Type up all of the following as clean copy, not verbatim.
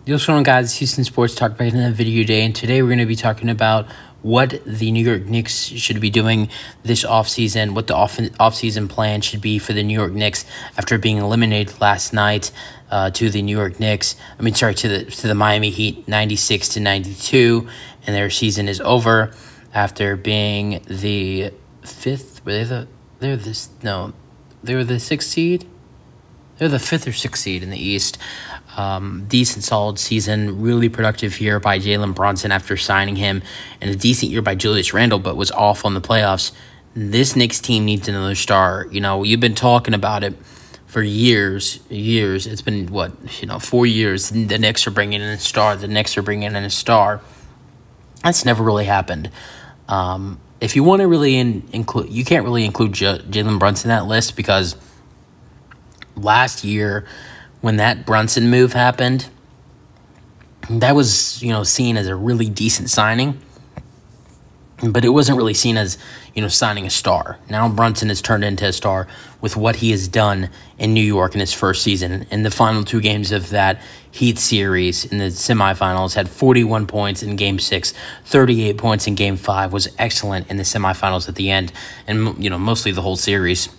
Yo, what's going on, guys? Houston Sports Talk back in the video today, and today we're going to be talking about what the New York Knicks should be doing this offseason, what the offseason plan should be for the New York Knicks after being eliminated last night to the New York Knicks. To the Miami Heat, 96-92, and their season is over after being the fifth. They were the sixth seed. They're the fifth or sixth seed in the East. Decent, solid season, really productive year by Jalen Brunson after signing him, and a decent year by Julius Randle, but was off on the playoffs. This Knicks team needs another star. You know, you've been talking about it for years. It's been, 4 years. The Knicks are bringing in a star. That's never really happened. If you want to really include, you can't really include Jalen Brunson in that list because last year, when that Brunson move happened, that was, seen as a really decent signing, but it wasn't really seen as, signing a star. Now Brunson has turned into a star with what he has done in New York in his first season. In the final two games of that Heat series in the semifinals, had 41 points in Game 6, 38 points in Game 5, was excellent in the semifinals at the end, and, mostly the whole series.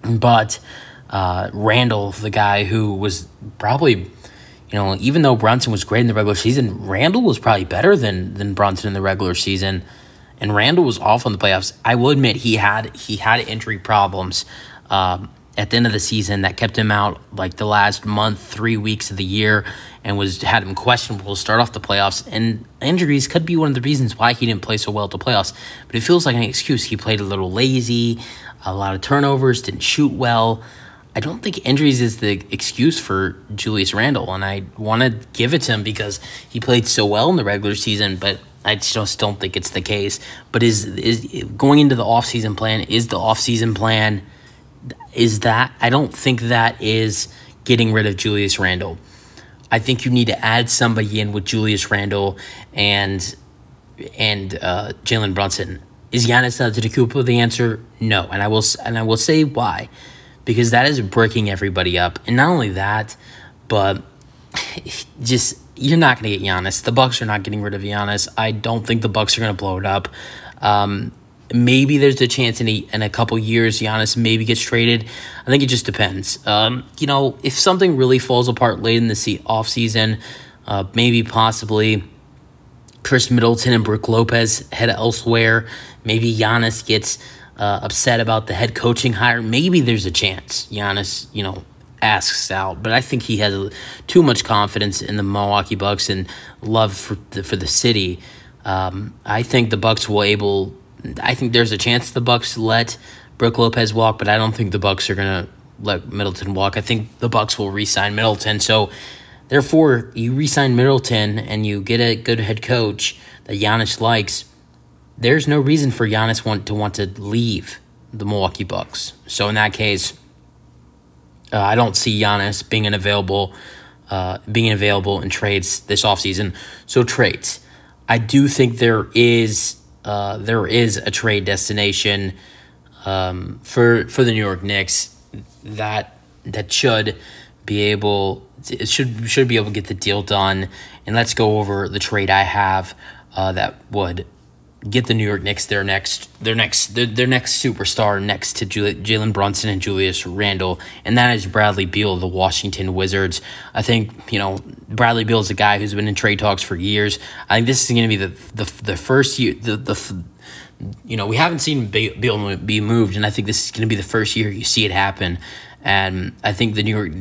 But Randle, the guy who was probably, even though Brunson was great in the regular season, Randle was probably better than Brunson in the regular season, and Randle was off on the playoffs. I will admit he had injury problems at the end of the season that kept him out like the last month, 3 weeks of the year, and had him questionable to start off the playoffs. And injuries could be one of the reasons why he didn't play so well at the playoffs. But it feels like an excuse. He played a little lazy, a lot of turnovers, didn't shoot well. I don't think injuries is the excuse for Julius Randle, and I want to give it to him because he played so well in the regular season, but I just don't think it's the case. But is going into the offseason plan, I don't think that is getting rid of Julius Randle. I think you need to add somebody in with Julius Randle and Jalen Brunson. Is Giannis Antetokounmpo the answer? No, and I will say why. Because that is breaking everybody up. And not only that, but just you're not going to get Giannis. The Bucks are not getting rid of Giannis. I don't think the Bucks are going to blow it up. Maybe there's a chance in a couple years Giannis maybe gets traded. I think it just depends. If something really falls apart late in the offseason, maybe possibly Chris Middleton and Brook Lopez head elsewhere. Maybe Giannis gets upset about the head coaching hire. Maybe there's a chance Giannis, asks out. But I think he has too much confidence in the Milwaukee Bucks and love for the city. I think the Bucks I think there's a chance the Bucks let Brook Lopez walk, but I don't think the Bucks are going to let Middleton walk. I think the Bucks will re-sign Middleton. So, therefore, you re-sign Middleton and you get a good head coach that Giannis likes. There's no reason for Giannis to want to leave the Milwaukee Bucks. So in that case, I don't see Giannis being available in trades this offseason. So trades. I do think there is a trade destination for the New York Knicks that should be able to get the deal done. And let's go over the trade I have that would get the New York Knicks their next superstar next to Jalen Brunson and Julius Randle, and that is Bradley Beal of the Washington Wizards. I think Bradley Beal is a guy who's been in trade talks for years. I think this is going to be the first year. We haven't seen Beal be moved, and I think this is going to be the first year you see it happen. And I think the New York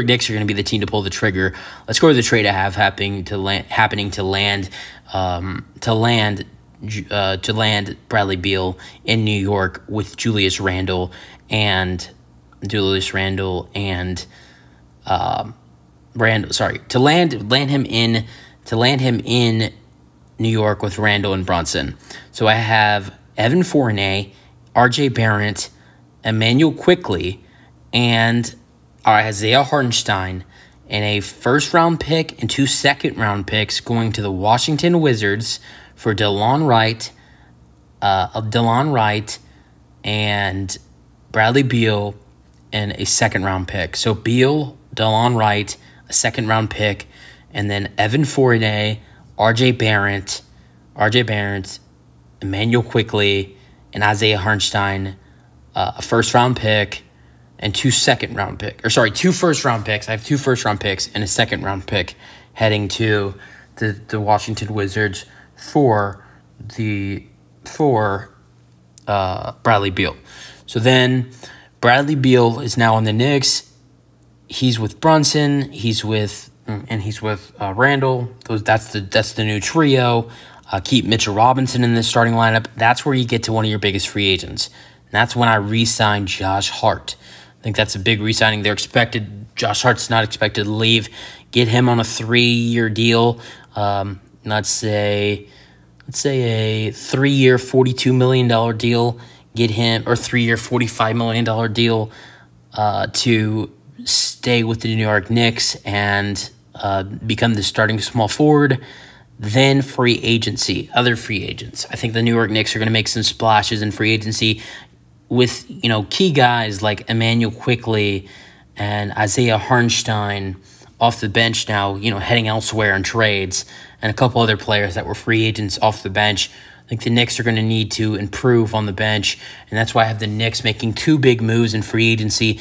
Knicks are going to be the team to pull the trigger. Let's go to the trade I have happening to land Bradley Beal in New York with Julius Randle and to land him in New York with Randle and Brunson. So I have Evan Fournier, RJ Barrett, Emmanuel Quickley, and Isaiah Hartenstein, and a first-round pick and 2 second-round picks going to the Washington Wizards for DeLon Wright and Bradley Beal and a second-round pick. So Beal, DeLon Wright, a second-round pick, and then Evan Fournier, RJ Barrett, Emmanuel Quickly, and Isaiah Hartenstein, a first-round pick, and two first-round picks. I have two first-round picks and a second-round pick heading to the Washington Wizards for Bradley Beal. So then Bradley Beal is now on the Knicks. He's with Brunson. He's with Randall. That's the new trio. Keep Mitchell Robinson in the starting lineup. That's where you get to one of your biggest free agents. And that's when I re-signed Josh Hart. I think that's a big re-signing. Josh Hart's not expected to leave. Get him on a 3-year deal. Let's say a 3-year, $42 million deal. Get him, or 3-year, $45 million deal to stay with the New York Knicks and become the starting small forward. Then free agency, other free agents. I think the New York Knicks are going to make some splashes in free agency with, key guys like Emmanuel Quickly and Isaiah Hartenstein off the bench now, heading elsewhere in trades, and a couple other players that were free agents off the bench. I think the Knicks are going to need to improve on the bench, and that's why I have the Knicks making two big moves in free agency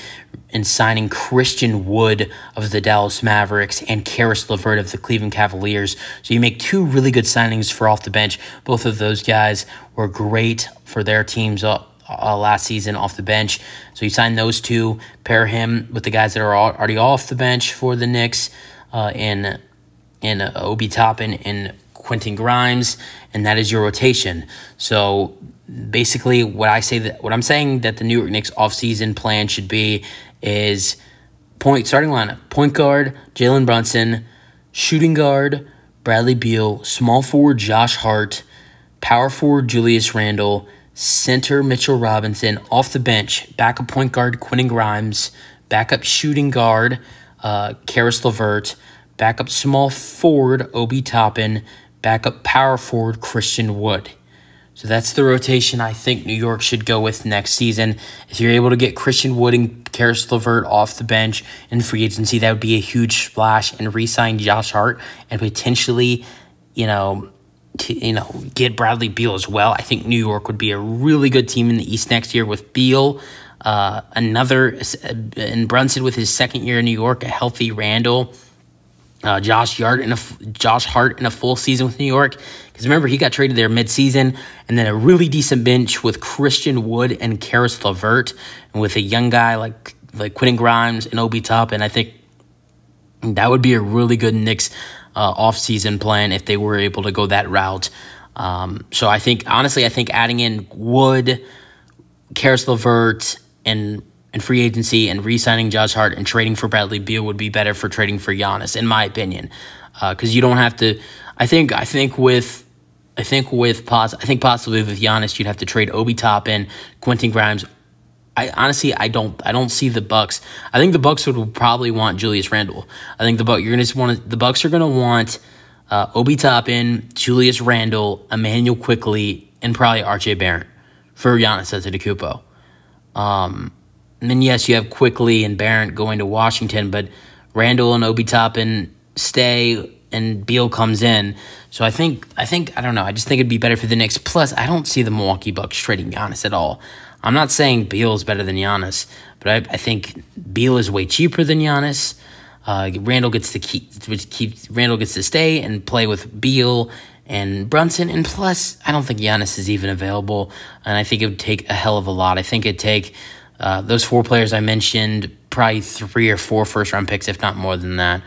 and signing Christian Wood of the Dallas Mavericks and Karis LeVert of the Cleveland Cavaliers. So you make two really good signings for off the bench. Both of those guys were great for their teams last season off the bench. So you sign those two, pair him with the guys that are already off the bench for the Knicks in Obi Toppin and Quentin Grimes, and that is your rotation. So basically what I'm saying that the New York Knicks offseason plan should be is starting lineup, point guard Jalen Brunson, shooting guard Bradley Beal, small forward Josh Hart, power forward Julius Randle, center Mitchell Robinson, off the bench backup point guard Quentin Grimes, backup shooting guard Karis LeVert, backup small forward Obi Toppin, backup power forward Christian Wood. So that's the rotation I think New York should go with next season. If you're able to get Christian Wood and Karis LeVert off the bench in free agency, that would be a huge splash, and re-sign Josh Hart and potentially, get Bradley Beal as well. I think New York would be a really good team in the East next year with Beal, and Brunson with his second year in New York, a healthy Randall, Josh Hart in a full season with New York. Because remember, he got traded there mid-season, and then a really decent bench with Christian Wood and Karis LeVert, and with a young guy like Quentin Grimes and Obi Toppin. I think that would be a really good Knicks off-season plan if they were able to go that route. So I think adding in Wood, Karis LeVert, and free agency and re-signing Josh Hart and trading for Bradley Beal would be better for trading for Giannis, in my opinion, because you don't have to. I think possibly with Giannis, you'd have to trade Obi Toppin, Quentin Grimes. I don't see the Bucks. I think the Bucks would probably want Julius Randle. I think the Bucks are gonna want Obi Toppin, Julius Randle, Emmanuel Quickly, and probably RJ Barrett for Giannis Antetokounmpo. And then yes, you have Quickly and Barrett going to Washington, but Randle and Obi Toppin stay and Beal comes in. So I think I don't know. I just think it'd be better for the Knicks. Plus, I don't see the Milwaukee Bucks trading Giannis at all. I'm not saying Beal is better than Giannis, but I think Beal is way cheaper than Giannis. Randle gets to stay and play with Beal and Brunson, and plus, I don't think Giannis is even available, and I think it would take a hell of a lot. I think it'd take those four players I mentioned, probably 3 or 4 first-round picks, if not more than that.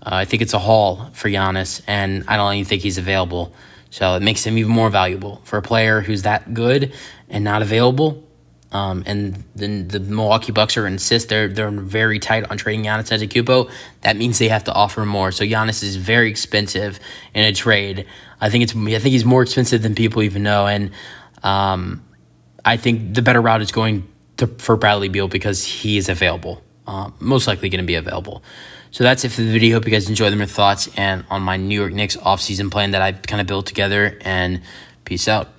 I think it's a haul for Giannis, and I don't even think he's available. So it makes him even more valuable for a player who's that good and not available. And then the Milwaukee Bucks are insist they're very tight on trading Giannis Antetokounmpo. That means they have to offer more. So Giannis is very expensive in a trade. I think he's more expensive than people even know. And I think the better route is going for Bradley Beal because he is available. Most likely going to be available. So that's it for the video. Hope you guys enjoyed my thoughts and on my New York Knicks offseason plan that I've kind of built together. And peace out.